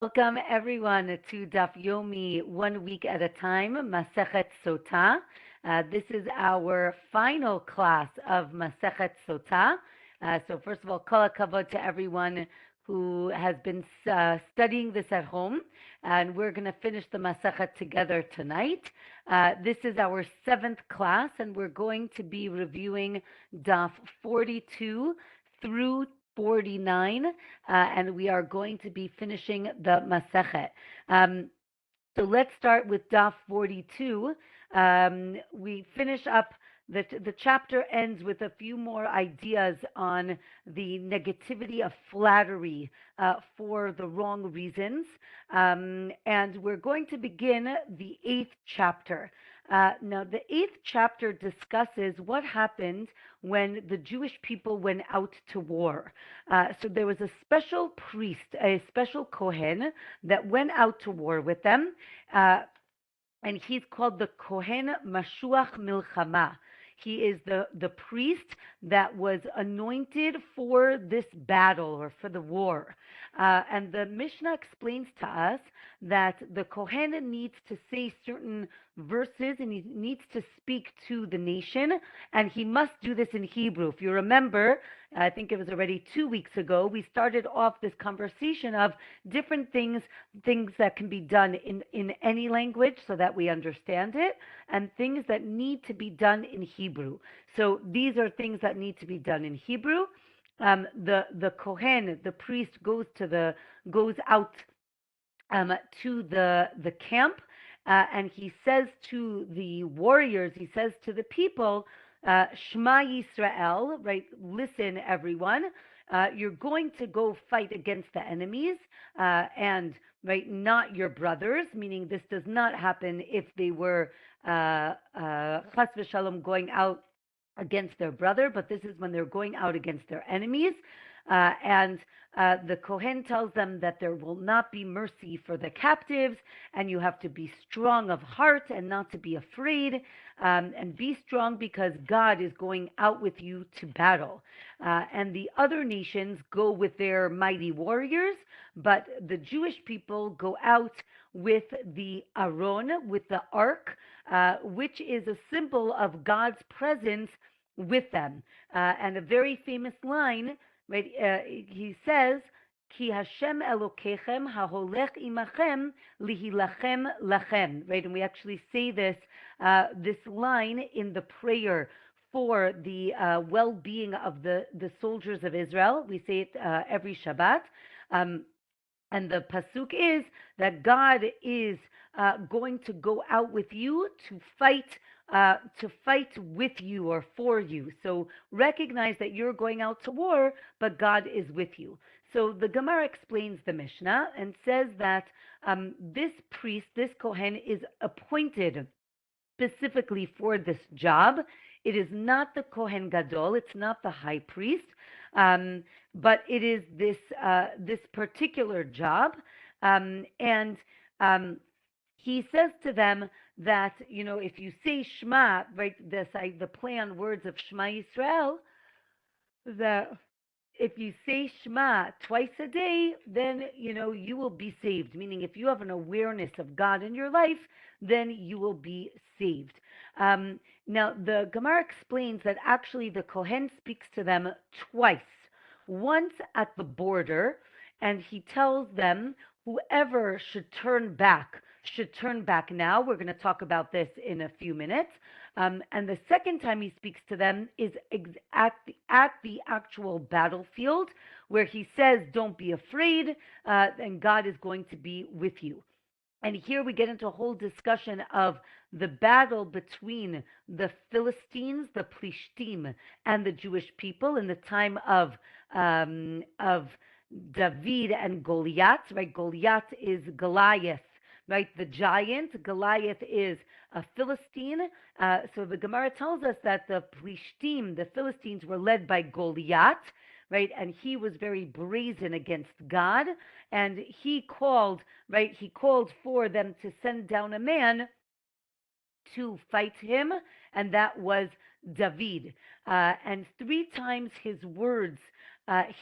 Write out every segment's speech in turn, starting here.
Welcome everyone to Daf Yomi, 1 week at a time, Masechet Sotah. This is our final class of Masechet Sotah. So first of all, kol hakavod to everyone who has been studying this at home, and we're going to finish the Masechet together tonight. This is our 7th class, and we're going to be reviewing Daf 42 through 49, and we are going to be finishing the Masechet. So let's start with Daf 42. We finish up, the chapter ends with a few more ideas on the negativity of flattery for the wrong reasons. And we're going to begin the 8th chapter. Now, the 8th chapter discusses what happened when the Jewish people went out to war. So there was a special priest, a special Cohen, that went out to war with them. And he's called the Cohen Mashuach Milchama. He is the priest that was anointed for this battle or for the war. And the Mishnah explains to us that the Kohen needs to say certain verses and he needs to speak to the nation, and he must do this in Hebrew. If you remember, I think it was already 2 weeks ago, we started off this conversation of different things that can be done in any language so that we understand it, and things that need to be done in Hebrew. So these are things that need to be done in Hebrew. The Kohen, the priest, goes out to the camp, and he says to the warriors, he says to the people, Shema Yisrael, right? Listen, everyone. You're going to go fight against the enemies, and right, not your brothers. Meaning, this does not happen if they were chas v'shalom going out against their brother, but this is when they're going out against their enemies. And the Kohen tells them that there will not be mercy for the captives, and you have to be strong of heart and not to be afraid, and be strong because God is going out with you to battle. And the other nations go with their mighty warriors, but the Jewish people go out with the Aron, with the ark, which is a symbol of God's presence with them. And a very famous line, right? He says, "Ki Hashem Elokechem haholech imachem lihilachem lachem." Right, and we actually say this line in the prayer for the well-being of the soldiers of Israel. We say it every Shabbat. And the pasuk is that God is going to go out with you to fight with you or for you. So recognize that you're going out to war, but God is with you. So the Gemara explains the Mishnah and says that this priest, this Kohen, is appointed specifically for this job. It is not the Kohen Gadol, it's not the high priest, but it is this particular job. And he says to them that, if you say Shema, right, the play on words of Shema Yisrael, that if you say Shema twice a day, then, you will be saved. Meaning, if you have an awareness of God in your life, then you will be saved. Now, the Gemara explains that actually the Kohen speaks to them twice. Once at the border, and he tells them whoever should turn back now. We're going to talk about this in a few minutes. And the second time he speaks to them is at the actual battlefield, where he says, "Don't be afraid, and God is going to be with you." And here we get into a whole discussion of the battle between the Philistines, the Plishtim, and the Jewish people in the time of David and Goliath. Right, Goliath is Goliath. Right, the giant. Goliath is a Philistine. So the Gemara tells us that the Plishtim, the Philistines, were led by Goliath, right? And he was very brazen against God, and he called for them to send down a man to fight him, and that was David. And 3 times his words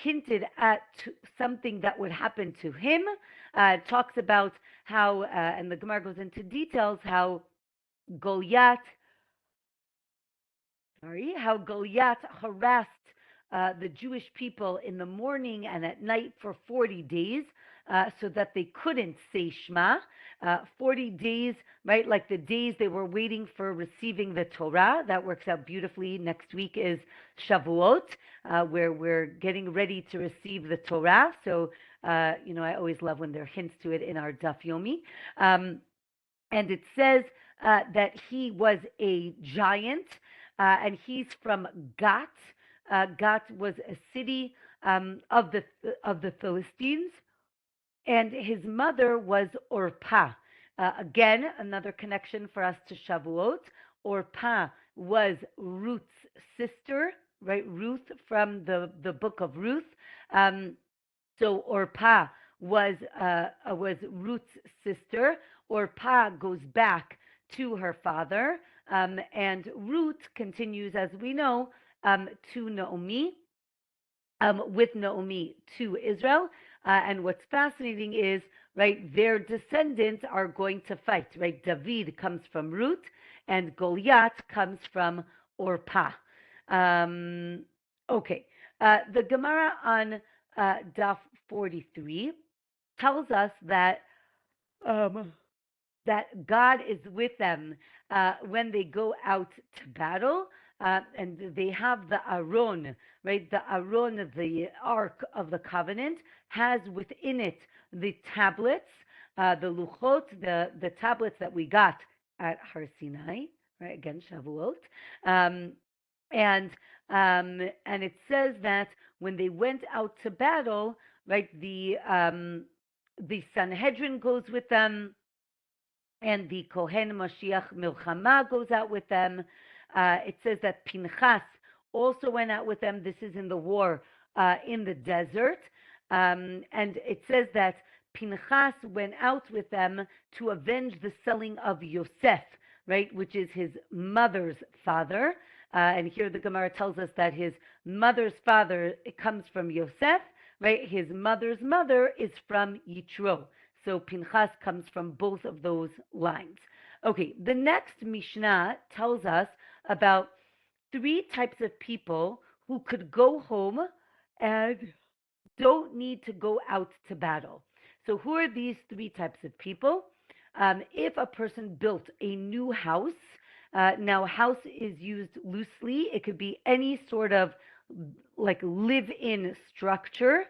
hinted at something that would happen to him. Talks about how, and the Gemara goes into details, how Goliath how Goliath harassed the Jewish people in the morning and at night for 40 days so that they couldn't say Shema. 40 days, right? Like the days they were waiting for receiving the Torah. That works out beautifully. Next week is Shavuot, where we're getting ready to receive the Torah. So, I always love when there are hints to it in our Daf Yomi. And it says that he was a giant, and he's from Gat. Gat was a city of the Philistines, and his mother was Orpah. Again, another connection for us to Shavuot. Orpah was Ruth's sister, right? Ruth from the book of Ruth. So Orpah was Ruth's sister. Orpah goes back to her father, and Ruth continues, as we know, to Naomi, with Naomi to Israel. And what's fascinating is, right, their descendants are going to fight, right? David comes from Ruth, and Goliath comes from Orpah. Okay, the Gemara on Daf 43 tells us that that God is with them when they go out to battle, and they have the Aron, right? The Aron, the Ark of the Covenant, has within it the tablets, the Luchot, the tablets that we got at Har Sinai, right? Again, Shavuot. And it says that when they went out to battle, right, the Sanhedrin goes with them, and the Cohen Mashiach Milchama goes out with them. It says that Pinchas also went out with them. This is in the war in the desert. And it says that Pinchas went out with them to avenge the selling of Yosef, right, which is his mother's father. And here the Gemara tells us that his mother's father comes from Yosef, right? His mother's mother is from Yitro. So Pinchas comes from both of those lines. Okay, the next Mishnah tells us about 3 types of people who could go home and don't need to go out to battle. So who are these 3 types of people? If a person built a new house, now house is used loosely. It could be any sort of like live-in structure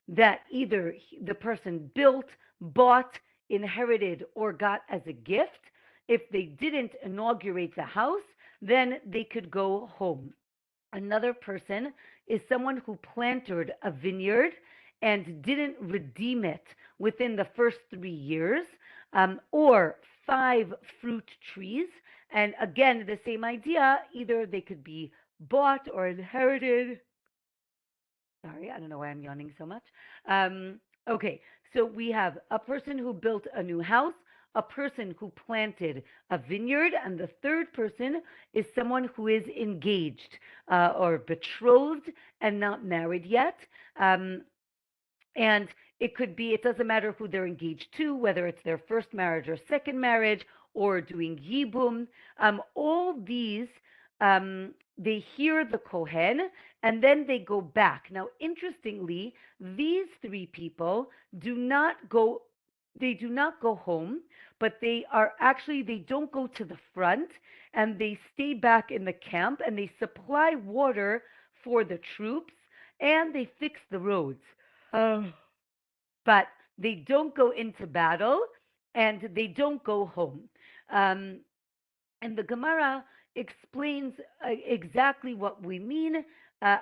that either the person built, bought, inherited, or got as a gift. If they didn't inaugurate the house, then they could go home. Another person is someone who planted a vineyard and didn't redeem it within the first 3 years, or 5 fruit trees. And again, the same idea, either they could be bought or inherited. Sorry, I don't know why I'm yawning so much. Okay, so we have a person who built a new house, a person who planted a vineyard, and the third person is someone who is engaged or betrothed and not married yet. And it doesn't matter who they're engaged to, whether it's their first marriage or second marriage or doing yibum. All these, they hear the Kohen and then they go back. Now, interestingly, these 3 people they do not go home, but they don't go to the front, and they stay back in the camp, and they supply water for the troops, and they fix the roads. But they don't go into battle, and they don't go home. And the Gemara explains exactly what we mean.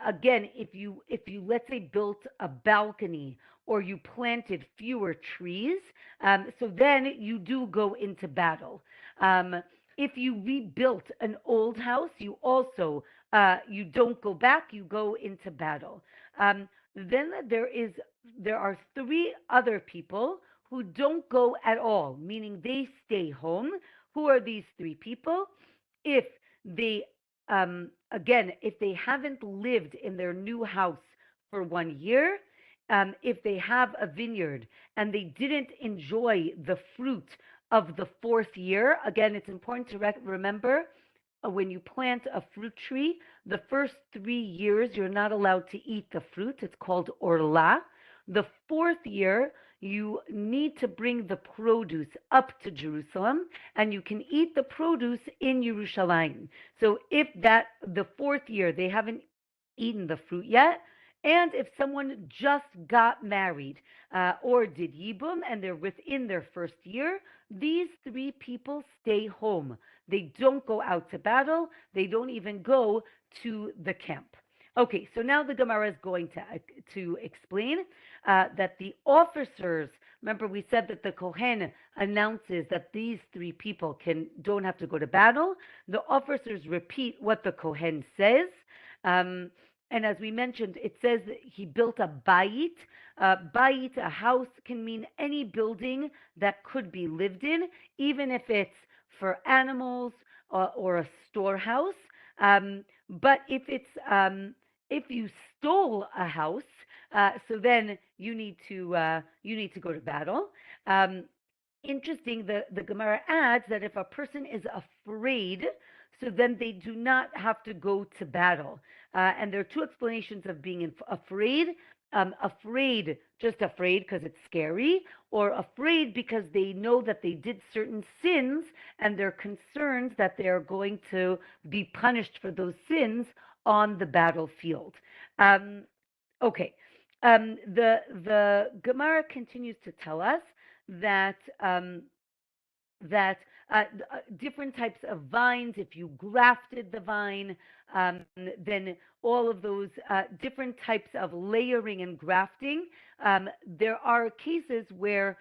Again, if you let's say built a balcony or you planted fewer trees, so then you do go into battle. If you rebuilt an old house, you also you don't go back, you go into battle. Then there are 3 other people who don't go at all, meaning they stay home. Who are these 3 people? If they, again, if they haven't lived in their new house for 1 year. If they have a vineyard and they didn't enjoy the fruit of the fourth year, again, it's important to remember when you plant a fruit tree, the first 3 years you're not allowed to eat the fruit. It's called orla. The fourth year, you need to bring the produce up to Jerusalem, and you can eat the produce in Yerushalayim. So if that the fourth year they haven't eaten the fruit yet, and if someone just got married or did yibum and they're within their first year, these three people stay home. They don't go out to battle. They don't even go to the camp. Okay, so now the Gemara is going to explain that the officers. Remember, we said that the Cohen announces that these three people don't have to go to battle. The officers repeat what the Cohen says. And as we mentioned, it says that he built a bayit. Bayit, a house, can mean any building that could be lived in, even if it's for animals or a storehouse. But if you stole a house, so then you need to go to battle. Interesting, the Gemara adds that if a person is afraid, so then they do not have to go to battle. And there are two explanations of being afraid. Afraid, just afraid because it's scary, or afraid because they know that they did certain sins and they're concerned that they're going to be punished for those sins on the battlefield. Okay. The Gemara continues to tell us that different types of vines, if you grafted the vine, then all of those different types of layering and grafting, there are cases where,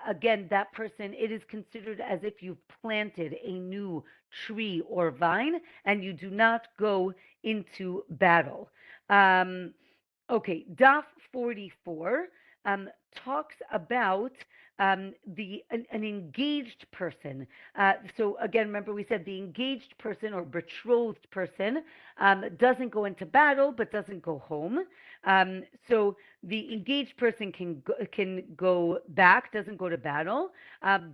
again, that person, it is considered as if you've planted a new tree or vine and you do not go into battle. Okay, Daf 44 talks about an engaged person. So again, remember we said the engaged person or betrothed person doesn't go into battle but doesn't go home. So the engaged person can go back, doesn't go to battle,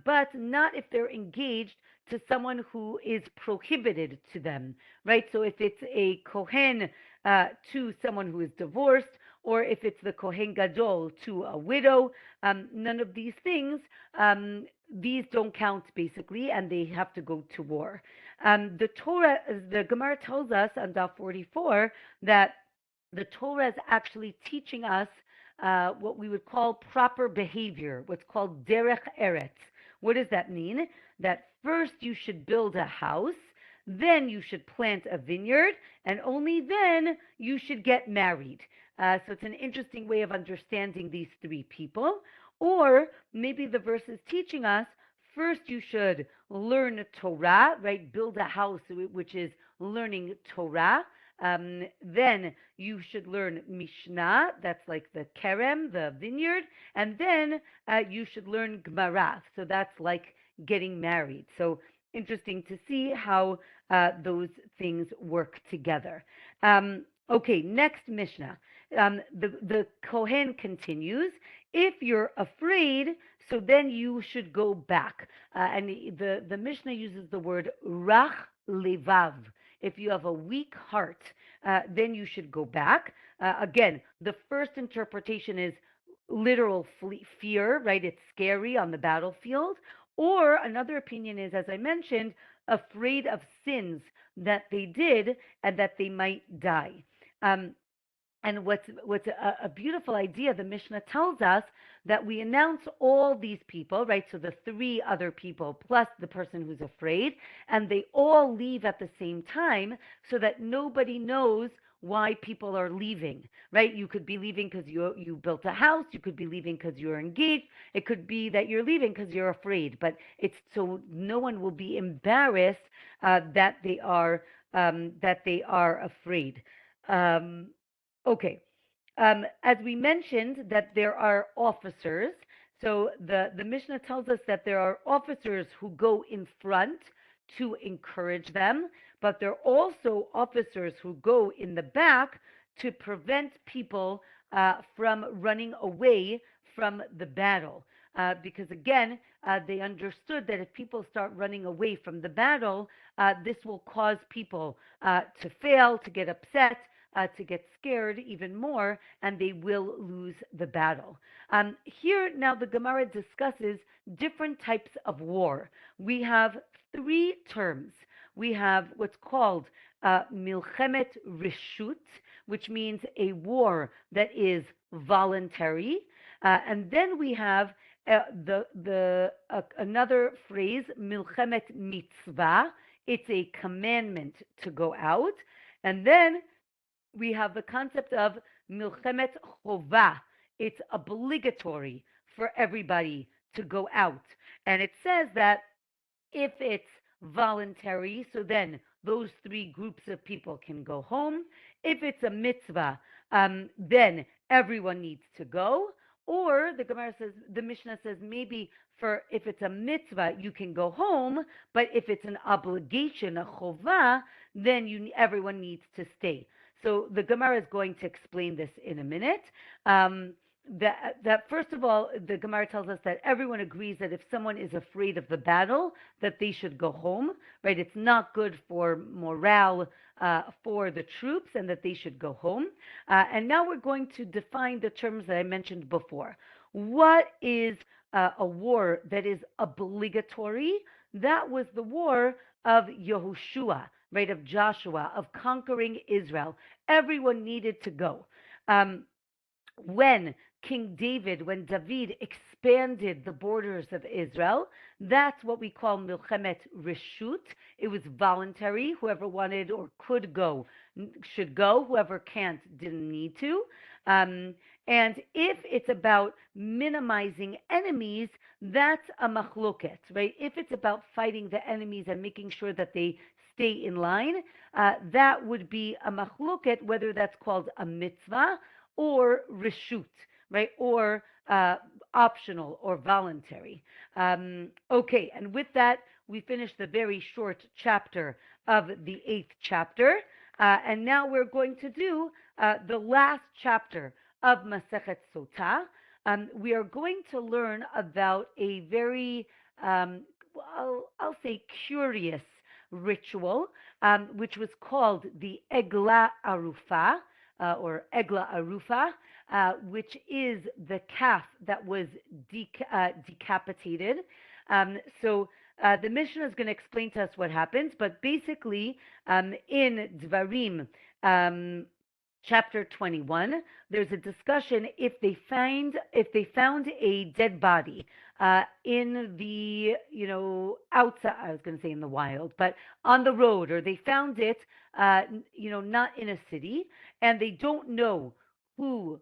but not if they're engaged to someone who is prohibited to them, right? So if it's a Cohen to someone who is divorced, or if it's the Kohen Gadol to a widow, none of these things, these don't count basically, and they have to go to war. The Gemara tells us on Daf 44 that the Torah is actually teaching us what we would call proper behavior, what's called derech eretz. What does that mean? That first you should build a house, then you should plant a vineyard, and only then you should get married. So it's an interesting way of understanding these three people. Or maybe the verse is teaching us, first you should learn Torah, right? Build a house, which is learning Torah. Then you should learn Mishnah, that's like the kerem, the vineyard. And then you should learn Gemara, so that's like getting married. So interesting to see how those things work together. Okay, next Mishnah. The Kohen continues, if you're afraid, so then you should go back. And the Mishnah uses the word rach levav. If you have a weak heart, then you should go back. Again, the first interpretation is literal fear, right? It's scary on the battlefield. Or another opinion is, as I mentioned, afraid of sins that they did and that they might die. And what's a beautiful idea, the Mishnah tells us that we announce all these people, right? So the three other people plus the person who's afraid, and they all leave at the same time so that nobody knows why people are leaving, right? You could be leaving because you built a house. You could be leaving because you're engaged. It could be that you're leaving because you're afraid, but it's so no one will be embarrassed that they are afraid. Okay. As we mentioned, that there are officers. So the Mishnah tells us that there are officers who go in front to encourage them, but there are also officers who go in the back to prevent people from running away from the battle. Because again, they understood that if people start running away from the battle, this will cause people to fail, to get upset, to get scared even more, and they will lose the battle. Here now the Gemara discusses different types of war. We have three terms. We have what's called milchemet reshut, which means a war that is voluntary, and then we have another phrase, milchemet mitzvah. It's a commandment to go out, and then we have the concept of milchemet chova. It's obligatory for everybody to go out, and it says that if it's voluntary, so then those three groups of people can go home. If it's a mitzvah, then everyone needs to go. Or the Gemara says, the Mishnah says, maybe for if it's a mitzvah, you can go home, but if it's an obligation, a chovah, then everyone needs to stay. So the Gemara is going to explain this in a minute. That first of all, the Gemara tells us that everyone agrees that if someone is afraid of the battle, that they should go home, right? It's not good for morale for the troops, and that they should go home. And now we're going to define the terms that I mentioned before. What is a war that is obligatory? That was the war of Yehoshua, right? Of Joshua, of conquering Israel. Everyone needed to go. When David expanded the borders of Israel, that's what we call milchemet reshut. It was voluntary. Whoever wanted or could go should go. Whoever can't didn't need to. And if it's about minimizing enemies, that's a machloket, right? If it's about fighting the enemies and making sure that they stay in line, that would be a machloket, whether that's called a mitzvah or reshut, right? Or optional or voluntary. Okay, and with that, we finished the very short chapter of the 8th chapter. And now we're going to do the last chapter of Masechet Sotah. We are going to learn about a very, I'll say, curious ritual, which was called the Egla Arufah, or Egla Arufa, which is the calf that was decapitated. So the Mishnah is going to explain to us what happens, but basically in Dvarim, chapter 21, there's a discussion if they found a dead body in the, outside, I was going to say in the wild, but on the road, or they found it, not in a city, and they don't know who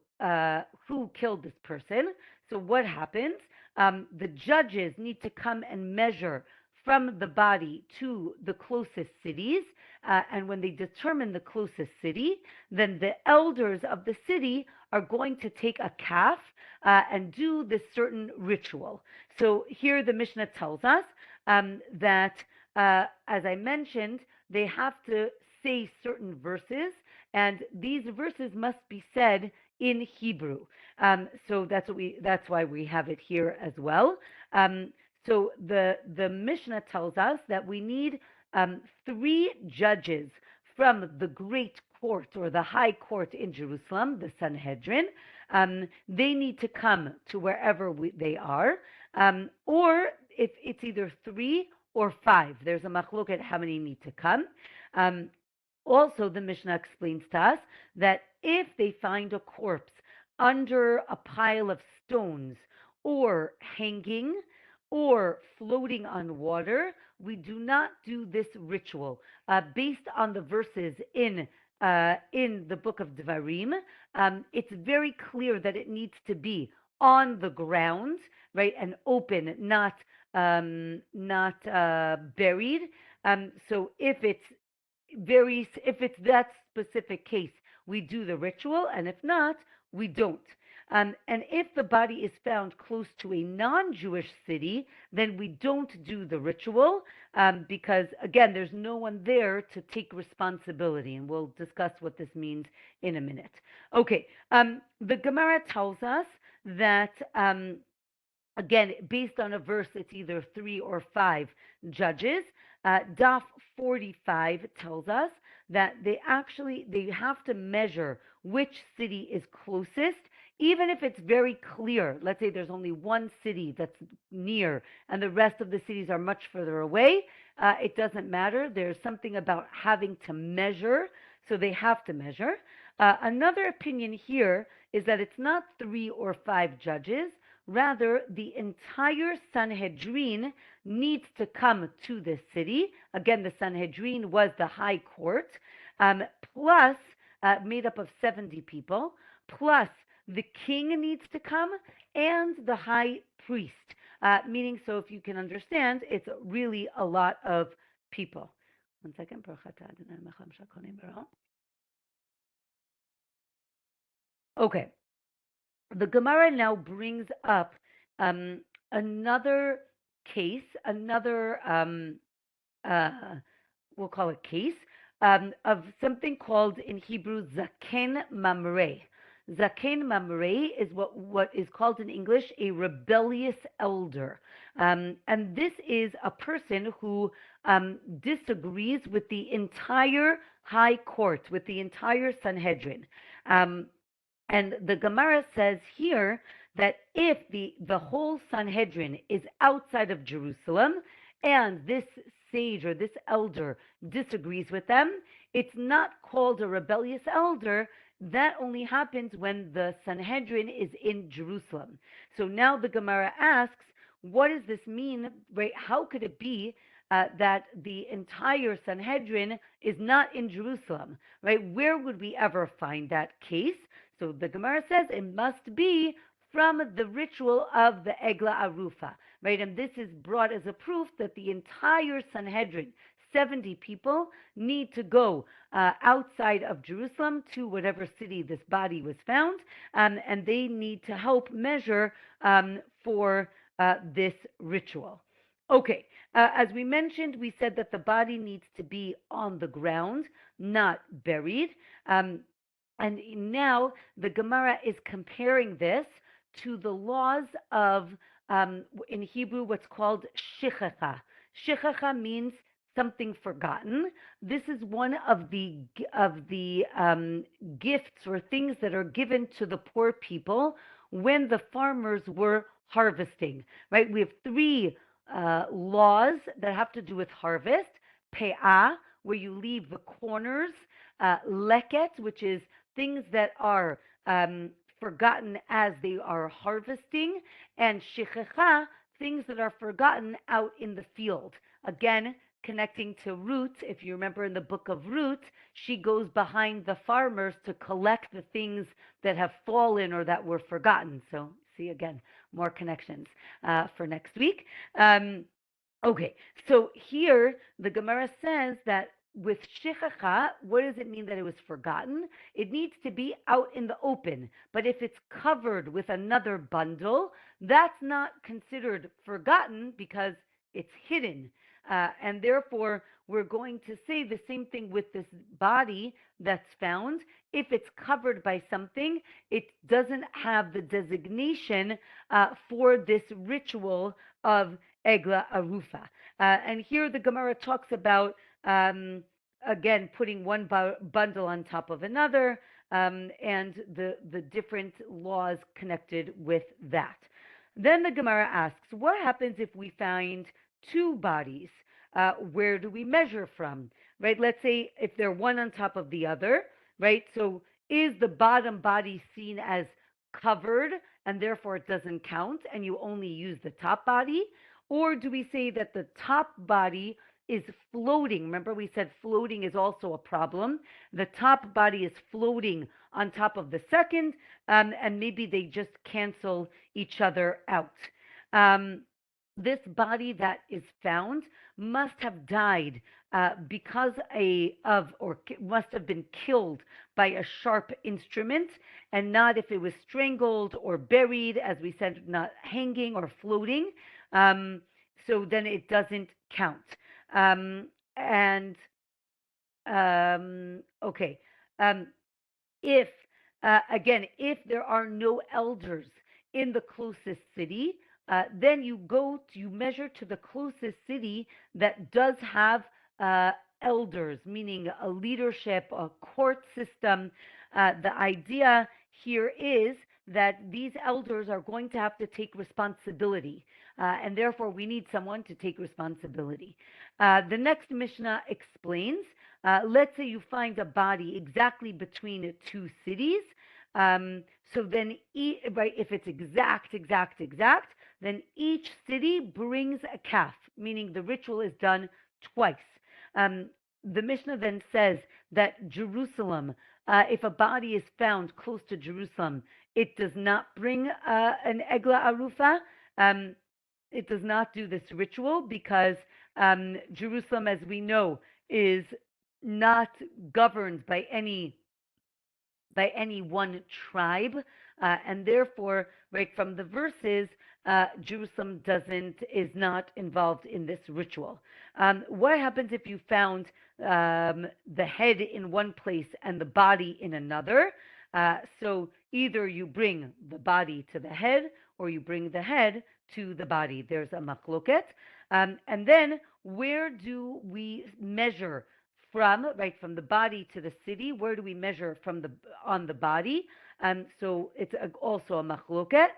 killed this person. So what happens? The judges need to come and measure from the body to the closest cities. And when they determine the closest city, then the elders of the city are going to take a calf and do this certain ritual. So here the Mishnah tells us that, as I mentioned, they have to say certain verses, and these verses must be said in Hebrew. So that's why we have it here as well. So the Mishnah tells us that we need 3 judges from the great court or the high court in Jerusalem, the Sanhedrin. They need to come to wherever they are, or if it's either 3 or 5. There's a machloket how many need to come. Also, the Mishnah explains to us that if they find a corpse under a pile of stones or hanging or floating on water, we do not do this ritual. Based on the verses in the book of Devarim, it's very clear that it needs to be on the ground, right, and open, not buried. So if it's that specific case, we do the ritual, and if not, we don't. And if the body is found close to a non-Jewish city, then we don't do the ritual because, again, there's no one there to take responsibility. And we'll discuss what this means in a minute. Okay, the Gemara tells us that. Again, based on a verse, it's either 3 or 5 judges. Daf 45 tells us that they have to measure which city is closest, even if it's very clear. Let's say there's only one city that's near and the rest of the cities are much further away. It doesn't matter. There's something about having to measure, so they have to measure. Another opinion here is that it's not 3 or 5 judges. Rather, the entire Sanhedrin needs to come to this city. Again, the Sanhedrin was the high court, plus made up of 70 people, plus the king needs to come and the high priest. Meaning, so if you can understand, it's really a lot of people. One second. Okay. The Gemara now brings up another case, uh, we'll call it case, of something called in Hebrew Zaken Mamre. Zaken Mamre is what is called in English a rebellious elder. And this is a person who disagrees with the entire high court, with the entire Sanhedrin. And the Gemara says here that if the whole Sanhedrin is outside of Jerusalem and this sage or this elder disagrees with them, it's not called a rebellious elder. That only happens when the Sanhedrin is in Jerusalem. So now the Gemara asks, what does this mean? Right? How could it be that the entire Sanhedrin is not in Jerusalem? Right? Where would we ever find that case? So the Gemara says it must be from the ritual of the Egla Arufa, right? And this is brought as a proof that the entire Sanhedrin, 70 people, need to go outside of Jerusalem to whatever city this body was found, and they need to help measure for this ritual. Okay, as we mentioned, we said that the body needs to be on the ground, not buried. And now the Gemara is comparing this to the laws of, in Hebrew, what's called shichacha. Shichacha means something forgotten. This is one of the gifts or things that are given to the poor people when the farmers were harvesting. Right? We have 3 laws that have to do with harvest. Pe'ah, where you leave the corners. Leket, which is things that are forgotten as they are harvesting, and shichecha, things that are forgotten out in the field. Again, connecting to Ruth, if you remember in the book of Ruth, she goes behind the farmers to collect the things that have fallen or that were forgotten. So, see again, more connections for next week. Okay, so here the Gemara says that with shichacha, what does it mean that it was forgotten? It needs to be out in the open. But if it's covered with another bundle, that's not considered forgotten because it's hidden. And therefore, we're going to say the same thing with this body that's found. If it's covered by something, it doesn't have the designation for this ritual of Egla Arufa. And here the Gemara talks about again, putting one bundle on top of another, and the different laws connected with that. Then the Gemara asks, what happens if we find 2 bodies? Where do we measure from? Right? Let's say if they're one on top of the other, right? So is the bottom body seen as covered and therefore it doesn't count and you only use the top body? Or do we say that the top body is floating? Remember, we said floating is also a problem. The top body is floating on top of the second, and maybe they just cancel each other out. This body that is found must have died because must have been killed by a sharp instrument, and not if it was strangled or buried, as we said, not hanging or floating. Um, so then it doesn't count. And okay. Um, if again, if there are no elders in the closest city, then you measure to the closest city that does have uh, elders, meaning a leadership, a court system. The idea here is that these elders are going to have to take responsibility, and therefore we need someone to take responsibility. The next Mishnah explains, let's say you find a body exactly between two cities. So then, right, if it's exact, then each city brings a calf, meaning the ritual is done twice. The Mishnah then says that Jerusalem, if a body is found close to Jerusalem, it does not bring an egla arufa. Um, it does not do this ritual because Jerusalem, as we know, is not governed by any one tribe, and therefore, right from the verses, Jerusalem is not involved in this ritual. What happens if you found the head in one place and the body in another? So either you bring the body to the head, or you bring the head to the body. There's a machloket. And then where do we measure from, right, from the body to the city? Where do we measure from on the body? So it's also a machloket.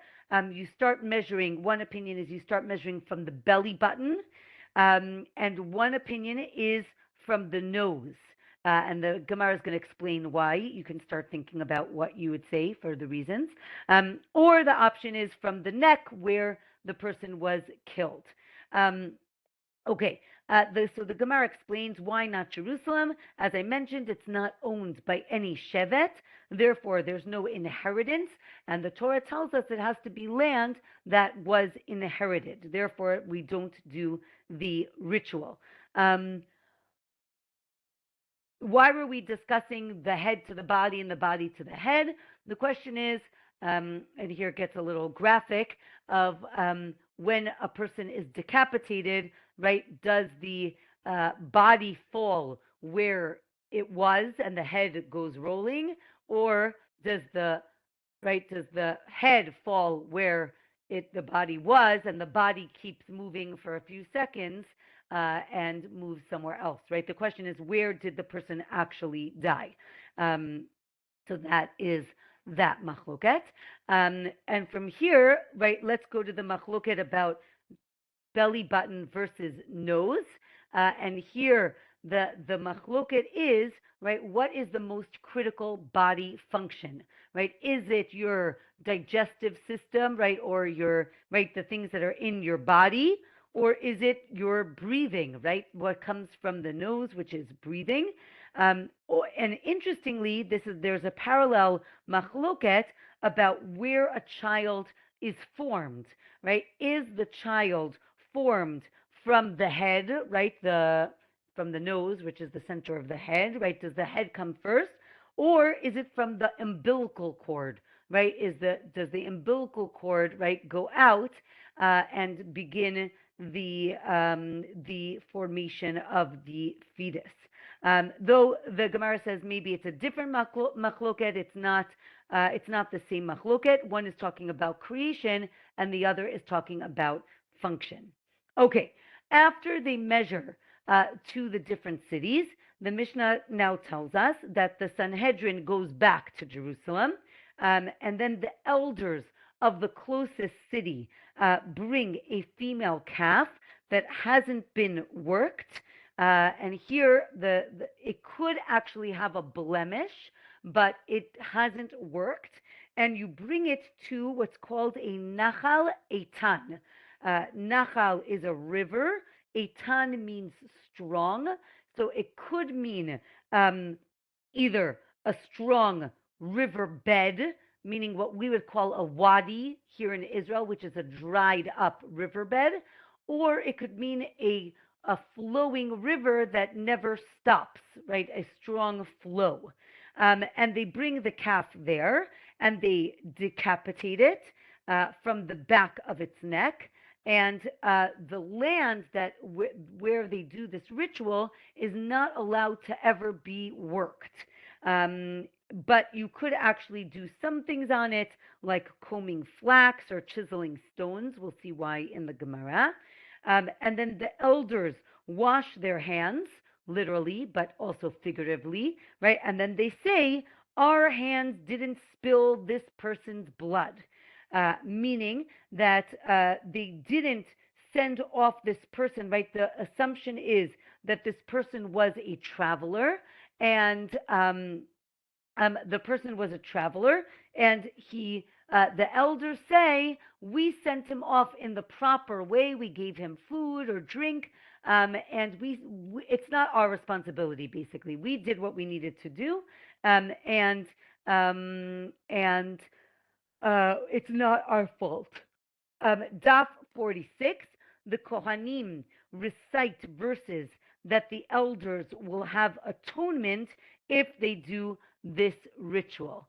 You start measuring, one opinion is you start measuring from the belly button, and one opinion is from the nose. And the Gemara is going to explain why. You can start thinking about what you would say for the reasons. Or the option is from the neck where the person was killed. Okay, so the Gemara explains why not Jerusalem. As I mentioned, it's not owned by any shevet, therefore there's no inheritance, and the Torah tells us it has to be land that was inherited. Therefore, we don't do the ritual. Why were we discussing the head to the body and the body to the head? The question is, and here it gets a little graphic, of when a person is decapitated, right? Does the body fall where it was and the head goes rolling, or does the head fall where the body was and the body keeps moving for a few seconds and moves somewhere else, right? The question is, where did the person actually die? So that is that machloket. And from here, right, let's go to the machloket about belly button versus nose. And here, the machloket is, right, what is the most critical body function, right? Is it your digestive system, right, or the things that are in your body? Or is it your breathing, right? What comes from the nose, which is breathing. And interestingly, there's a parallel machloket about where a child is formed, right? Is the child formed from the head, right? From the nose, which is the center of the head, right? Does the head come first, or is it from the umbilical cord, right? Does the umbilical cord, right, go out and begin the formation of the fetus? Though the Gemara says maybe it's a different machloket, it's not the same machloket. One is talking about creation, and the other is talking about function. Okay, after they measure to the different cities, the Mishnah now tells us that the Sanhedrin goes back to Jerusalem, and then the elders of the closest city bring a female calf that hasn't been worked. And here, it could actually have a blemish, but it hasn't worked. And you bring it to what's called a Nachal Eitan. Nachal is a river. Eitan means strong. So it could mean either a strong riverbed, meaning what we would call a wadi here in Israel, which is a dried up riverbed, or it could mean a a flowing river that never stops, right? A strong flow. And they bring the calf there and they decapitate it from the back of its neck. And the land where they do this ritual is not allowed to ever be worked. Um, but you could actually do some things on it, like combing flax or chiseling stones. We'll see why in the Gemara. And then the elders wash their hands, literally, but also figuratively, right? And then they say, our hands didn't spill this person's blood, meaning that they didn't send off this person, right? The assumption is that this person was a traveler and the person was a traveler, and the elders say, we sent him off in the proper way. We gave him food or drink, and it's not our responsibility. Basically, we did what we needed to do, and it's not our fault. Daf 46, the Kohanim recite verses that the elders will have atonement if they do this ritual.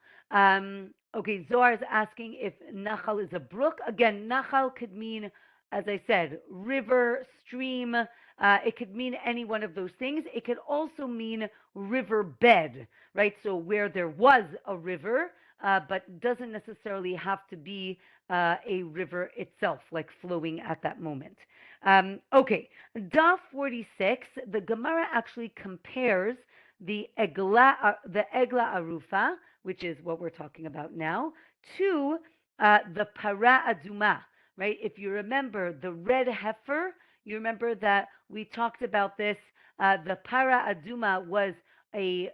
Okay, Zohar is asking if Nachal is a brook. Again, Nachal could mean, as I said, river, stream. It could mean any one of those things. It could also mean riverbed, right? So where there was a river, but doesn't necessarily have to be a river itself, like flowing at that moment. Okay, Daf 46, the Gemara actually compares the Egla Arufa, which is what we're talking about now, to the Para Aduma, right? If you remember the red heifer, you remember that we talked about this. The Para Aduma was a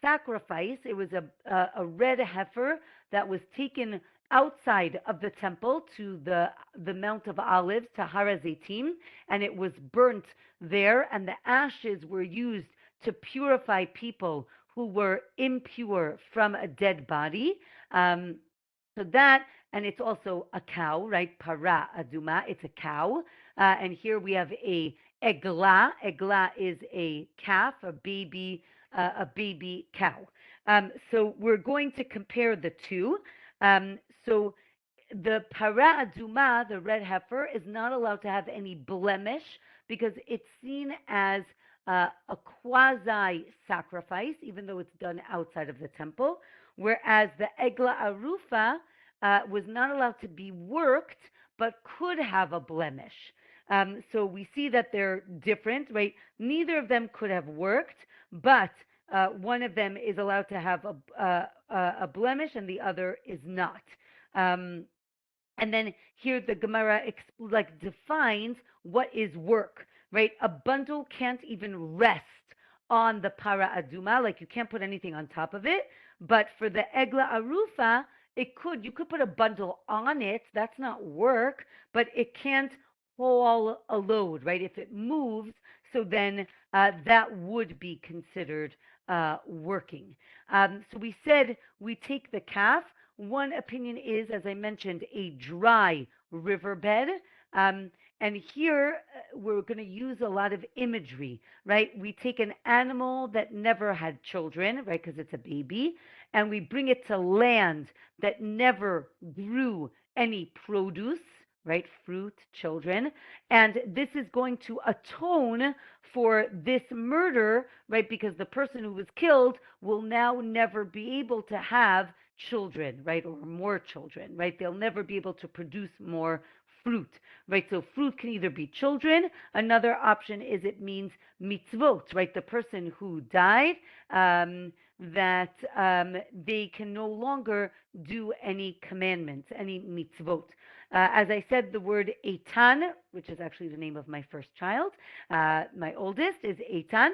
sacrifice. It was a red heifer that was taken outside of the temple to the Mount of Olives, to Har HaZeitim, and it was burnt there, and the ashes were used to purify people who were impure from a dead body. So that, and it's also a cow, right? Para aduma, it's a cow. And here we have a egla. Egla is a calf, a baby cow. So we're going to compare the two. So the para aduma, the red heifer, is not allowed to have any blemish because it's seen as a quasi sacrifice, even though it's done outside of the temple, whereas the egla arufa was not allowed to be worked, but could have a blemish. So we see that they're different, right? Neither of them could have worked, but one of them is allowed to have a blemish and the other is not. And then here the Gemara defines what is work, right? A bundle can't even rest on the para aduma, like you can't put anything on top of it. But for the egla arufa, you could put a bundle on it. That's not work, but it can't haul a load, right? If it moves, so then that would be considered working. So we said we take the calf. One opinion is, as I mentioned, a dry riverbed. And here we're going to use a lot of imagery, right? We take an animal that never had children, right, because it's a baby, and we bring it to land that never grew any produce, right, fruit, children. And this is going to atone for this murder, right, because the person who was killed will now never be able to have children, right, or more children, right? They'll never be able to produce more fruit, right? So fruit can either be children. Another option is it means mitzvot, right? The person who died, that they can no longer do any commandments, any mitzvot. As I said, the word Eitan, which is actually the name of my first child, my oldest is Eitan.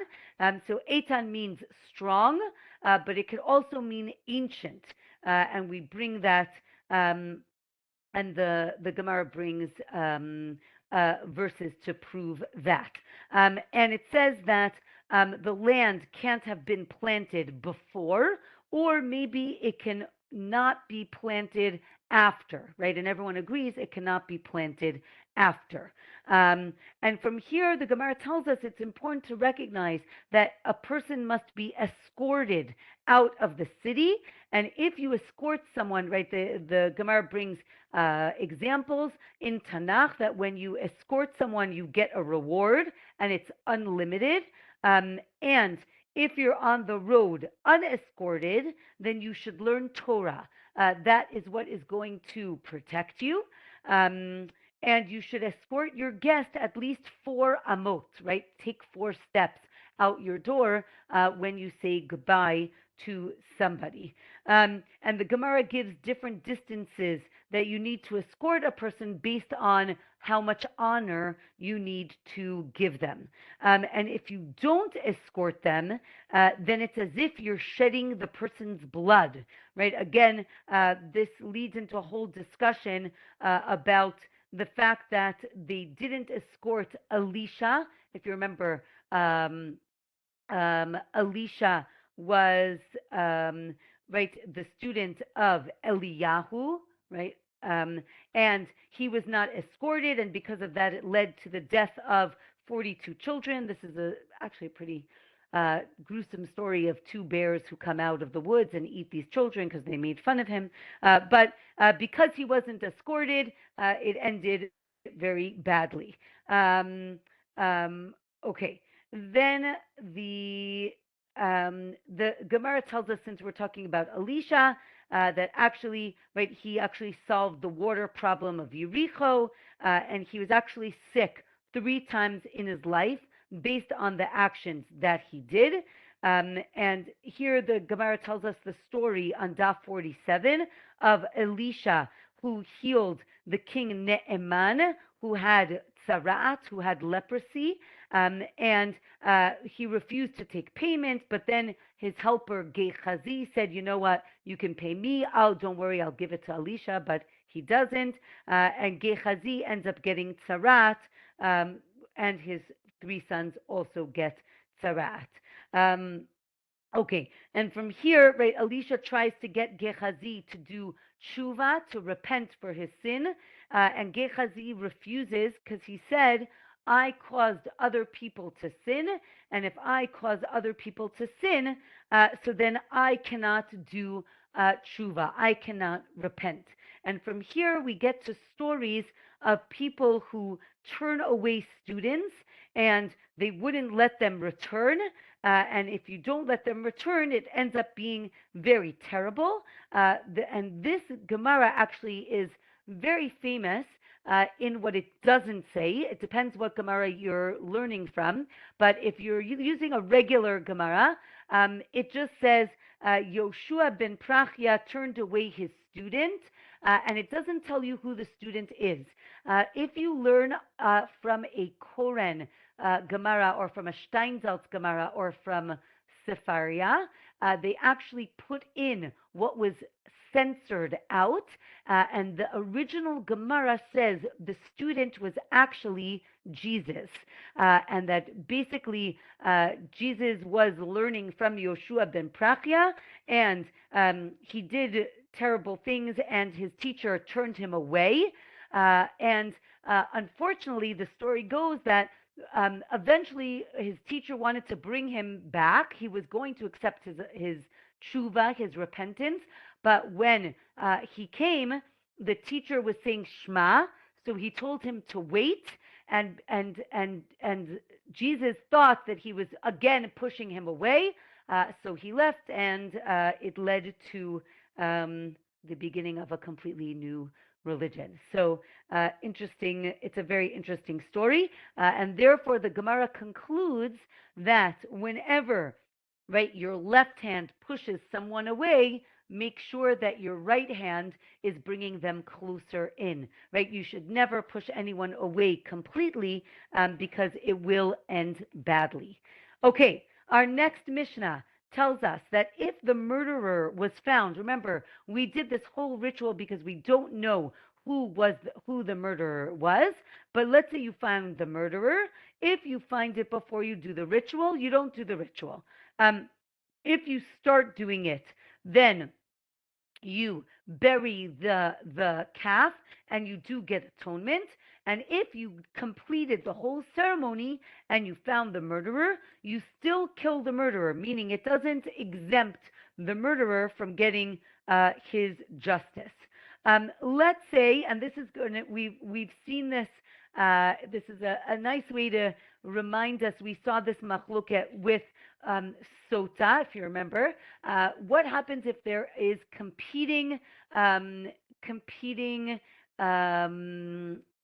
So Eitan means strong, but it could also mean ancient. And we bring that, and the Gemara brings verses to prove that. And it says that the land can't have been planted before, or maybe it can not be planted after, right? And everyone agrees it cannot be planted after. Um, and from here, the Gemara tells us it's important to recognize that a person must be escorted out of the city. And if you escort someone, right, the Gemara brings examples in Tanakh that when you escort someone, you get a reward and it's unlimited. And if you're on the road unescorted, then you should learn Torah. That is what is going to protect you. Um, and you should escort your guest at least 4 amot, right? Take 4 steps out your door when you say goodbye to somebody. And the Gemara gives different distances that you need to escort a person based on how much honor you need to give them. And if you don't escort them, then it's as if you're shedding the person's blood, right? Again, this leads into a whole discussion about the fact that they didn't escort Elisha. If you remember, Elisha was right the student of Eliyahu, right? And he was not escorted, and because of that, it led to the death of 42 children. This is actually a pretty gruesome story of 2 bears who come out of the woods and eat these children because they made fun of him. But because he wasn't escorted, it ended very badly. Um, okay, then the Gemara tells us, since we're talking about Elisha, that actually, right, he actually solved the water problem of Yericho, and he was actually sick 3 times in his life based on the actions that he did. And here the Gemara tells us the story on Daf 47 of Elisha, who healed the king Ne'eman, who had tzaraat, who had leprosy, and he refused to take payment. But then his helper Gehazi said, "You know what? You can pay me. Don't worry, I'll give it to Elisha." But he doesn't, and Gehazi ends up getting tzaraat, and his 3 sons also get tzaraat. Okay, and from here, right, Elisha tries to get Gehazi to do tshuva, to repent for his sin, and Gehazi refuses because he said, I caused other people to sin, and if I cause other people to sin, so then I cannot do tshuva, I cannot repent. And from here, we get to stories of people who turn away students and they wouldn't let them return. And if you don't let them return, it ends up being very terrible. And this Gemara actually is very famous in what it doesn't say. It depends what Gemara you're learning from. But if you're using a regular Gemara, it just says Yoshua ben Prachia turned away his student, and it doesn't tell you who the student is. If you learn from a Cohen Gemara or from a Steinsaltz Gemara or from Sefaria, they actually put in what was censored out, and the original Gemara says the student was actually Jesus, and that basically Jesus was learning from Yoshua ben Prachia, and he did terrible things, and his teacher turned him away. And unfortunately, the story goes that eventually his teacher wanted to bring him back. He was going to accept his tshuva, his repentance, but when he came, the teacher was saying Shema, so he told him to wait, and Jesus thought that he was again pushing him away, so he left, and it led to the beginning of a completely new religion. So interesting. It's a very interesting story, and therefore the Gemara concludes that whenever, right, your left hand pushes someone away, make sure that your right hand is bringing them closer in, right? You should never push anyone away completely because it will end badly. Okay, our next Mishnah tells us that if the murderer was found, remember, we did this whole ritual because we don't know who the murderer was, but let's say you found the murderer. If you find it before you do the ritual, you don't do the ritual. If you start doing it, then you bury the calf and you do get atonement. And if you completed the whole ceremony and you found the murderer, you still kill the murderer, meaning it doesn't exempt the murderer from getting his justice. Let's say, and this is good, we've seen this. This is a nice way to remind us. We saw this machloket with Sotah, if you remember. What happens if there is competing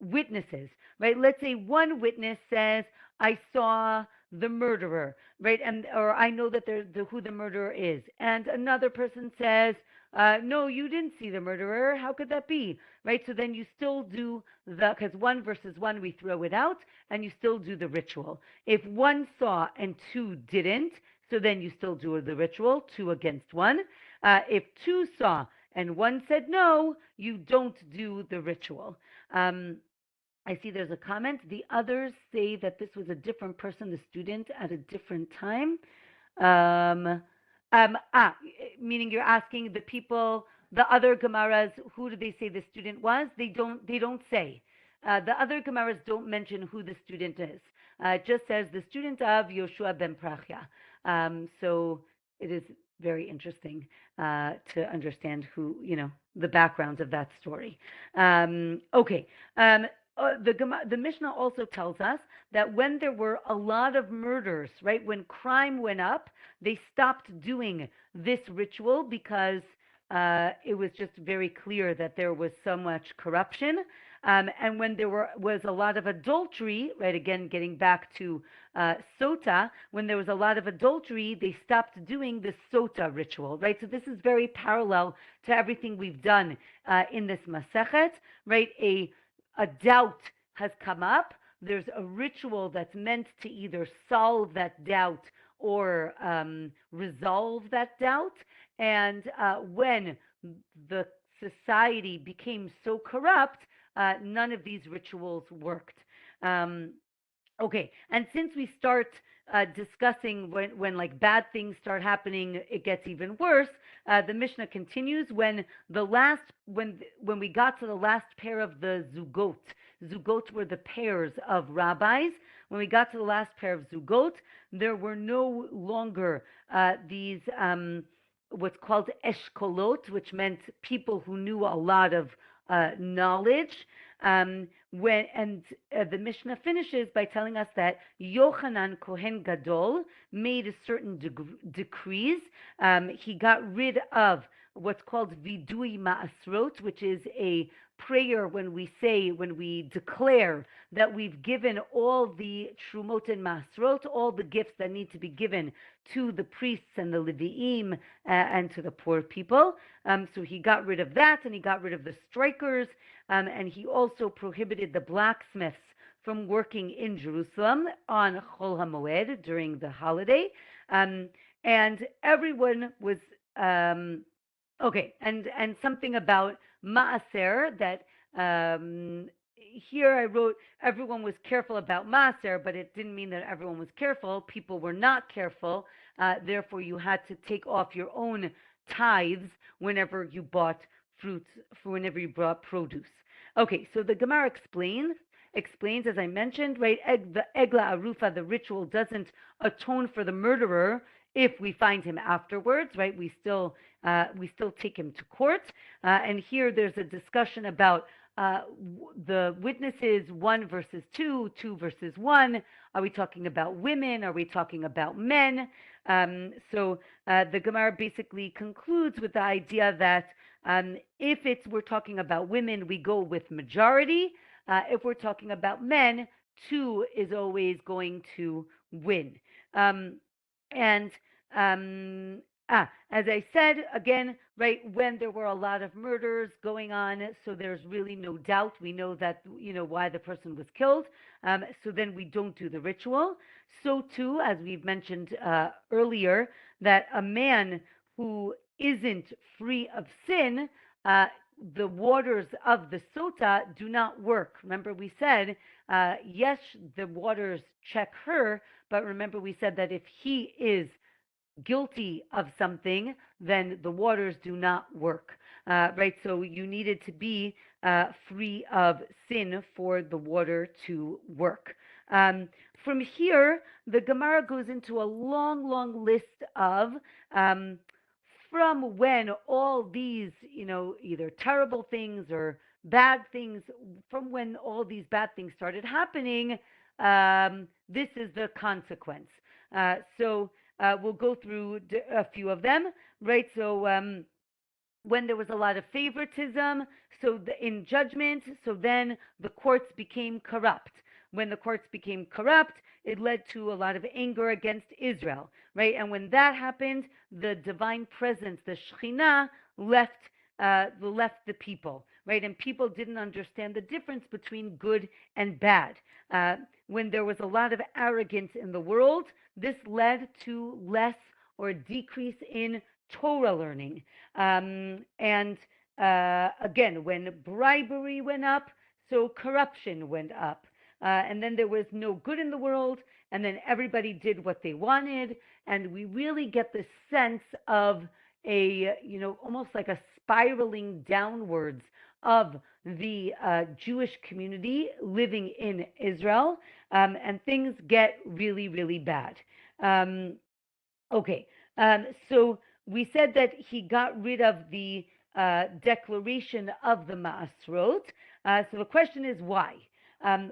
witnesses, right? Let's say one witness says, "I saw the murderer," right, and or I know that who the murderer is, and another person says, "No, you didn't see the murderer. How could that be?" Right? So then you still do because one versus one, we throw it out, and you still do the ritual. If one saw and two didn't, so then you still do the ritual, two against one. If two saw and one said no, you don't do the ritual. I see there's a comment. The others say that this was a different person, the student, at a different time. Um, Meaning you're asking the people, the other Gemaras, who do they say the student was? They don't say. The other Gemaras don't mention who the student is. It just says the student of Yoshua ben Prachya. So it is very interesting to understand who, the backgrounds of that story. Okay. The Mishnah also tells us that when there were a lot of murders, right, when crime went up, they stopped doing this ritual because it was just very clear that there was so much corruption. And when there was a lot of adultery, right, again, getting back to Sotah, when there was a lot of adultery, they stopped doing the Sotah ritual, right? So this is very parallel to everything we've done in this Masechet, right? A doubt has come up. There's a ritual that's meant to either solve that doubt or resolve that doubt. And when the society became so corrupt, none of these rituals worked. Okay, and since we start discussing when like bad things start happening, it gets even worse. The Mishnah continues when we got to the last pair of the zugot. Zugot were the pairs of rabbis. When we got to the last pair of zugot, there were no longer these what's called eshkolot, which meant people who knew a lot of knowledge. The Mishnah finishes by telling us that Yochanan Cohen Gadol made certain decrees. He got rid of what's called vidui ma'asrot, which is a prayer when we declare that we've given all the trumot and masrot, all the gifts that need to be given to the priests and the Leviim and to the poor people. So he got rid of that, and he got rid of the strikers, and he also prohibited the blacksmiths from working in Jerusalem on Chol HaMoed during the holiday. And everyone was okay, and something about Maaser that here I wrote everyone was careful about Maaser, but it didn't mean that everyone was careful. People were not careful. Therefore, you had to take off your own tithes whenever you bought fruits, whenever you brought produce. Okay, so the Gemara explains, as I mentioned, right? The Egla Arufa, the ritual doesn't atone for the murderer if we find him afterwards, right? We still take him to court. And here there's a discussion about the witnesses, 1 versus 2, 2 versus 1. Are we talking about women? Are we talking about men? So the Gemara basically concludes with the idea that if we're talking about women, we go with majority. If we're talking about men, 2 is always going to win. And as I said, again, right, when there were a lot of murders going on, so there's really no doubt. We know that, why the person was killed. So then we don't do the ritual. So too, as we've mentioned earlier, that a man who isn't free of sin, the waters of the Sotah do not work. Remember, we said, yes, the waters check her, but remember, we said that if he is guilty of something, then the waters do not work. right? So you needed to be free of sin for the water to work. Um, from here, the Gemara goes into a long, long list of um, from when all these, either terrible things or bad things, from when all these bad things started happening, this is the consequence. So we'll go through a few of them, right? So when there was a lot of favoritism, in judgment, so then the courts became corrupt. When the courts became corrupt, it led to a lot of anger against Israel, right? And when that happened, the divine presence, the Shekhinah, left the people, right? And people didn't understand the difference between good and bad. When there was a lot of arrogance in the world, this led to less or decrease in Torah learning. And again, when bribery went up, so corruption went up. And then there was no good in the world, and then everybody did what they wanted. And we really get the sense of almost like a spiraling downwards of the Jewish community living in Israel, and things get really, really bad. Um, Okay, so we said that he got rid of the declaration of the Maasrot. So the question is why?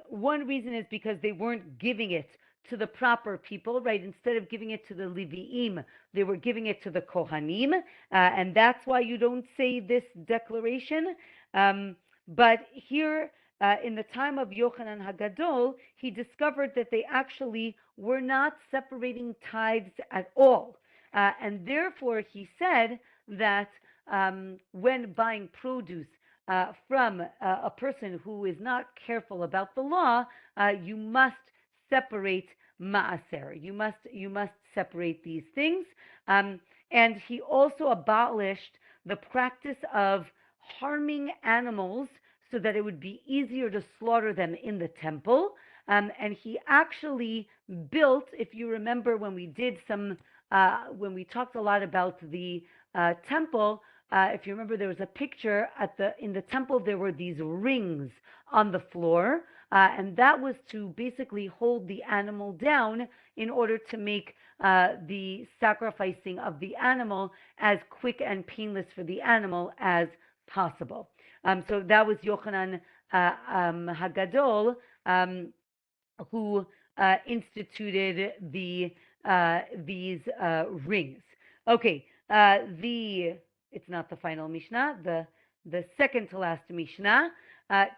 One reason is because they weren't giving it to the proper people, right? Instead of giving it to the Leviim, they were giving it to the Kohanim, and that's why you don't say this declaration. But here, in the time of Yochanan Hagadol, he discovered that they actually were not separating tithes at all. And therefore, he said that when buying produce from a person who is not careful about the law, you must separate maaser. You must separate these things. And he also abolished the practice of harming animals so that it would be easier to slaughter them in the temple. And he actually built, if you remember when we did when we talked a lot about the temple, if you remember, there was a picture in the temple. There were these rings on the floor, and that was to basically hold the animal down in order to make the sacrificing of the animal as quick and painless for the animal as possible. So that was Yochanan Hagadol, who instituted these rings. Okay, it's not the final Mishnah. The second to last Mishnah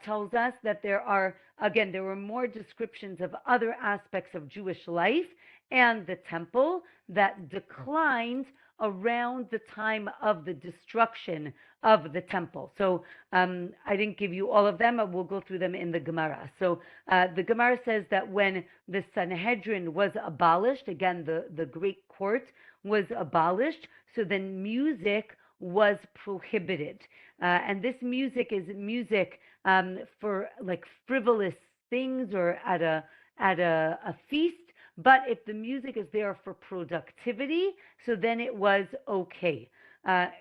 tells us that there were more descriptions of other aspects of Jewish life and the temple that declined around the time of the destruction of the temple. So I didn't give you all of them. We'll go through them in the Gemara. So the Gemara says that when the Sanhedrin was abolished, again, the great court was abolished, so then music was prohibited. And this music is music for like frivolous things or at a feast. But if the music is there for productivity, so then it was okay.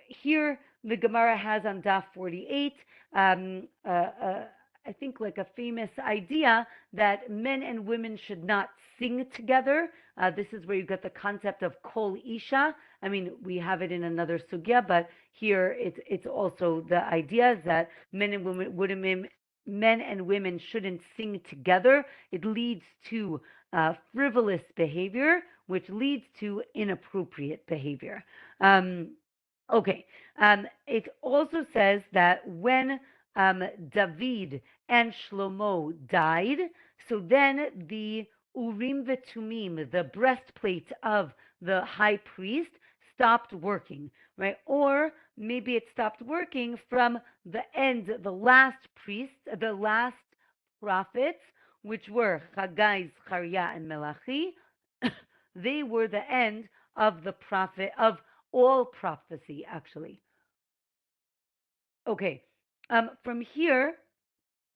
Here, the Gemara has on Daf 48, I think like a famous idea that men and women should not sing together. This is where you get the concept of kol isha. I mean, we have it in another sugya, but here it's also the idea that men and women shouldn't sing together. It leads to frivolous behavior, which leads to inappropriate behavior. Okay. It also says that when David and Shlomo died, so then the Urim Vetumim, the breastplate of the high priest, stopped working, right? Or maybe it stopped working from the end, the last priests, the last prophets, which were Haggai, Zechariah, and Melachi. They were the end of the prophet of all prophecy, actually. Okay, from here,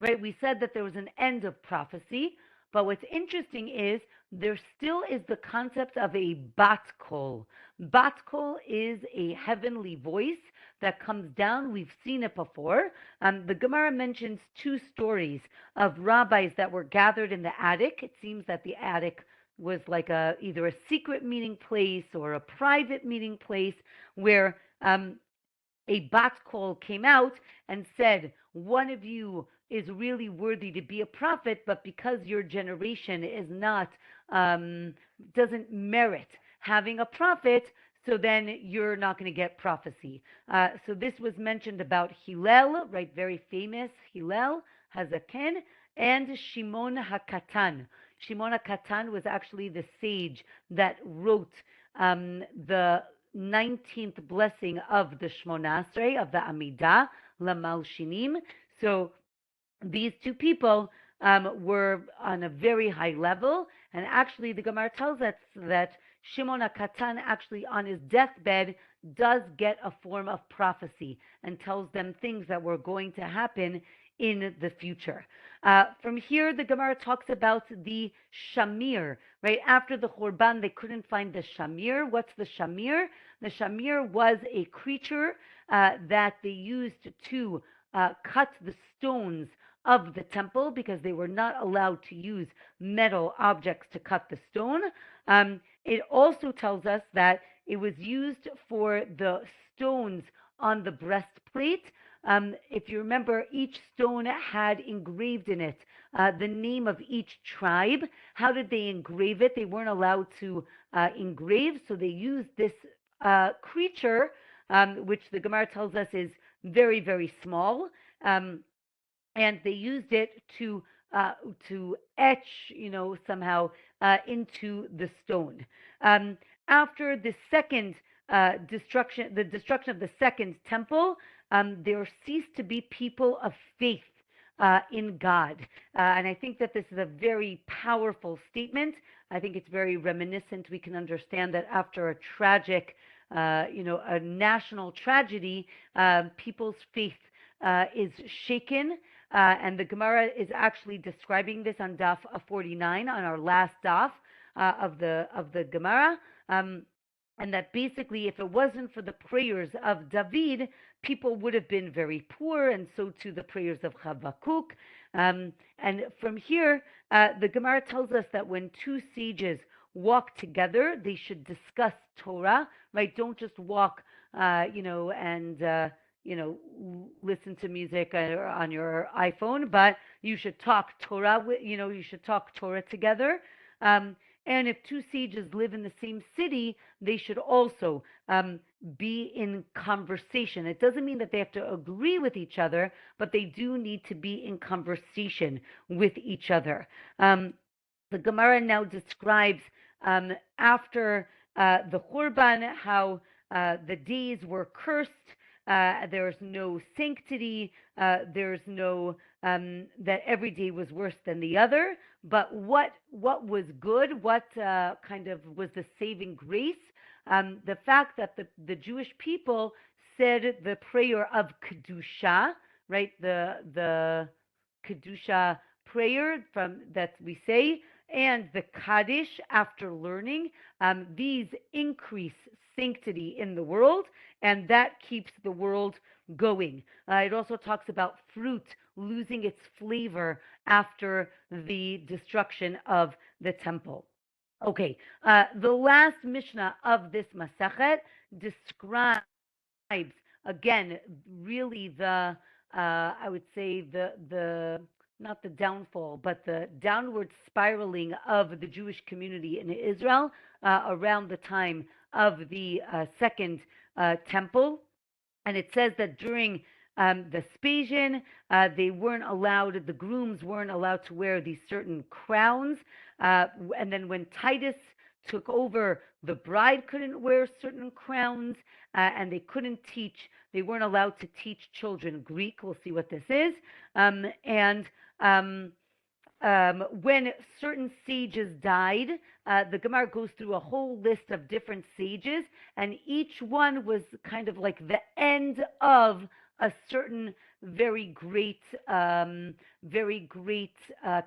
right, we said that there was an end of prophecy, but what's interesting is there still is the concept of a bat kol. Bat kol is a heavenly voice that comes down. We've seen it before. The Gemara mentions two stories of rabbis that were gathered in the attic. It seems that the attic was like either a secret meeting place or a private meeting place where a bat call came out and said, one of you is really worthy to be a prophet, but because your generation is not, doesn't merit having a prophet, so then you're not going to get prophecy. So this was mentioned about Hillel, right? Very famous Hillel Hazaken, and Shimon HaKatan. Shimon HaKatan was actually the sage that wrote the 19th blessing of the Shmona Esrei, of the Amidah, Lamalshinim. So these two people were on a very high level. And actually, the Gemara tells us that Shimon HaKatan actually on his deathbed does get a form of prophecy and tells them things that were going to happen in the future. From here, the Gemara talks about the shamir. Right after the Churban, they couldn't find the shamir. What's the shamir? The shamir was a creature that they used to cut the stones of the temple because they were not allowed to use metal objects to cut the stone. It also tells us that it was used for the stones on the breastplate. If you remember, each stone had engraved in it the name of each tribe. How did they engrave it? They weren't allowed to engrave, so they used this creature, which the Gemara tells us is very, very small, and they used it to etch, somehow into the stone. After the second destruction of the second temple, there ceased to be people of faith in God. And I think that this is a very powerful statement. I think it's very reminiscent. We can understand that after a tragic, a national tragedy, people's faith is shaken. And the Gemara is actually describing this on Daf 49, on our last Daf of the Gemara. And that basically, if it wasn't for the prayers of David, people would have been very poor, and so too the prayers of Habakkuk. And from here, the Gemara tells us that when two sages walk together, they should discuss Torah, right? Don't just walk, and listen to music on your iPhone, but you should talk Torah. You should talk Torah together. And if two sages live in the same city, they should also be in conversation. It doesn't mean that they have to agree with each other, but they do need to be in conversation with each other. The Gemara now describes after the Churban how the days were cursed. There's no sanctity. There's no that every day was worse than the other. But what was good? What kind of was the saving grace? The fact that the Jewish people said the prayer of kedusha, right? The kedusha prayer from that we say, and the kaddish after learning. These increase sanctity in the world, and that keeps the world going. It also talks about fruit losing its flavor after the destruction of the temple. Okay, the last Mishnah of this Masechet describes, again, really the, I would say, the not the downfall, but the downward spiraling of the Jewish community in Israel around the time of the second temple. And it says that during Vespasian, they weren't allowed, the grooms weren't allowed to wear these certain crowns. And then when Titus took over, the bride couldn't wear certain crowns, and they weren't allowed to teach children Greek. We'll see what this is. When certain sages died, the Gemara goes through a whole list of different sages, and each one was kind of like the end of a certain very great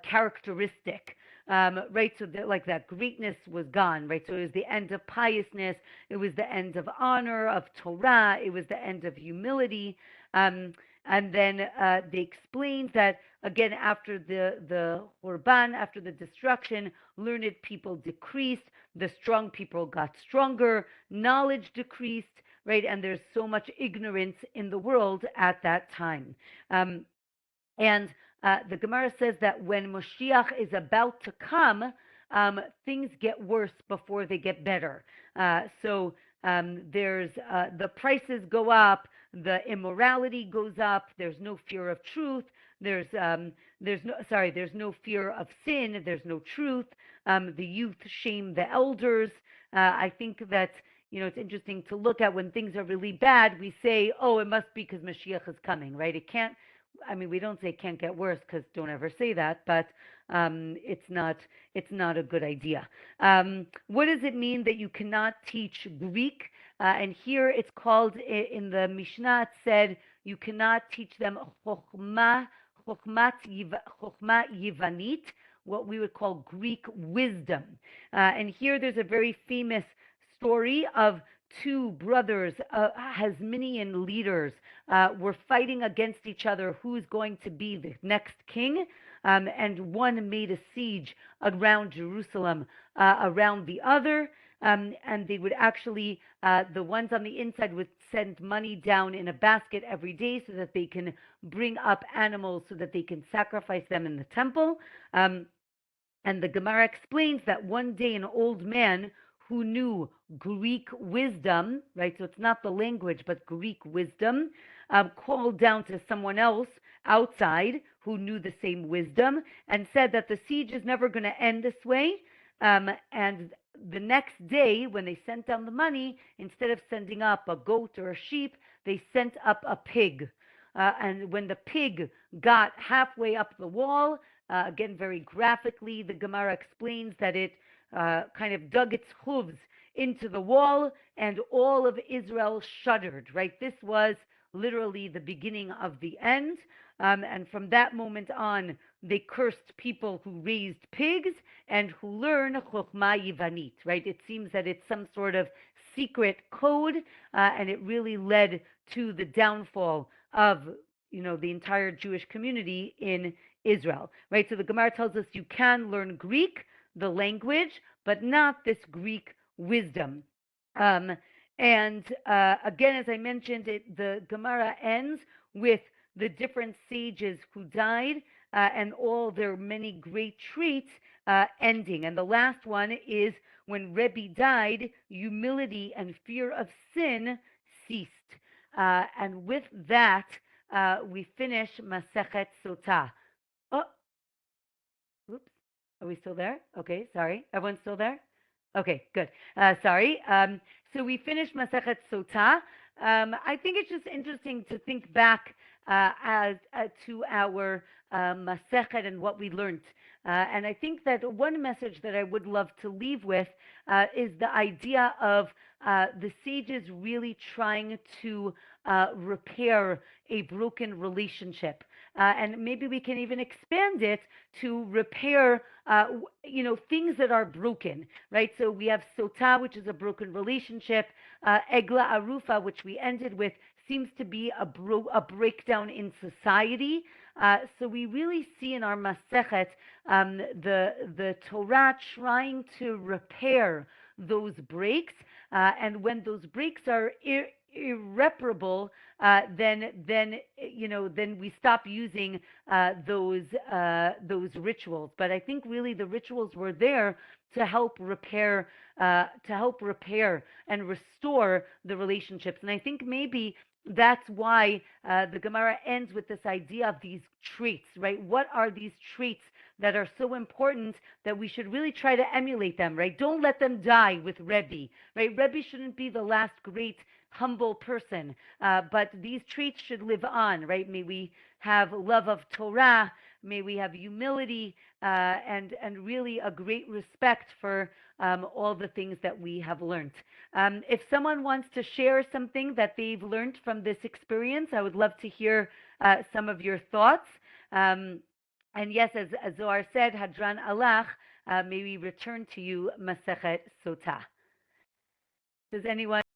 characteristic. right? So that, like, that greatness was gone, right? So it was the end of piousness, it was the end of honor, of Torah, it was the end of humility. Um, and then they explained that again after the Horban, after the destruction, learned people decreased, the strong people got stronger, knowledge decreased, right? And there's so much ignorance in the world at that time. Um, and the Gemara says that when Moshiach is about to come, things get worse before they get better. So there's the prices go up, the immorality goes up. There's no fear of truth. There's no fear of sin. There's no truth. The youth shame the elders. I think that it's interesting to look at when things are really bad. We say, oh, it must be because Mashiach is coming, right? It can't. I mean, we don't say it can't get worse because don't ever say that, but it's not a good idea. What does it mean that you cannot teach Greek? And here it's called in the Mishnah. It said you cannot teach them chokhmah yivanit, what we would call Greek wisdom. And here there's a very famous story of two brothers, Hasmonean leaders, were fighting against each other who's going to be the next king. And one made a siege around Jerusalem, around the other. And they would actually, the ones on the inside would send money down in a basket every day so that they can bring up animals so that they can sacrifice them in the temple. And the Gemara explains that one day an old man who knew Greek wisdom, right? So it's not the language, but Greek wisdom, called down to someone else outside who knew the same wisdom and said that the siege is never going to end this way. And the next day, when they sent down the money, instead of sending up a goat or a sheep, they sent up a pig. And when the pig got halfway up the wall, again, very graphically, the Gemara explains that it kind of dug its hooves into the wall, and all of Israel shuddered, right? This was literally the beginning of the end. And from that moment on, they cursed people who raised pigs and who learn chokhmah yivanit, right? It seems that it's some sort of secret code, and it really led to the downfall of the entire Jewish community in Israel, right? So the Gemara tells us you can learn Greek, the language, but not this Greek wisdom. And again, as I mentioned, the Gemara ends with the different sages who died and all their many great traits ending. And the last one is when Rebbe died, humility and fear of sin ceased. And with that, we finish Masechet Sotah. Oh, oops. Are we still there? Okay, sorry. Everyone's still there? Okay, good. Sorry. So we finished Masechet Sotah. I think it's just interesting to think back to our Masechet and what we learned. And I think that one message that I would love to leave with is the idea of the sages really trying to repair a broken relationship. And maybe we can even expand it to repair, things that are broken, right? So we have Sotah, which is a broken relationship. Egla Arufa, which we ended with, seems to be a breakdown in society. So we really see in our Masechet the Torah trying to repair those breaks. And when those breaks are irreparable, then we stop using those rituals. But I think really the rituals were there to help repair and restore the relationships. And I think maybe that's why the Gemara ends with this idea of these traits, right? What are these traits that are so important that we should really try to emulate them, right? Don't let them die with Rebbe, right? Rebbe shouldn't be the last great humble person, but these traits should live on, right? May we have love of Torah, may we have humility, and really a great respect for all the things that we have learned. If someone wants to share something that they've learned from this experience, I would love to hear some of your thoughts. And yes, as Zohar said, Hadran Alach, may we return to you, Masechet Sotah. Does anyone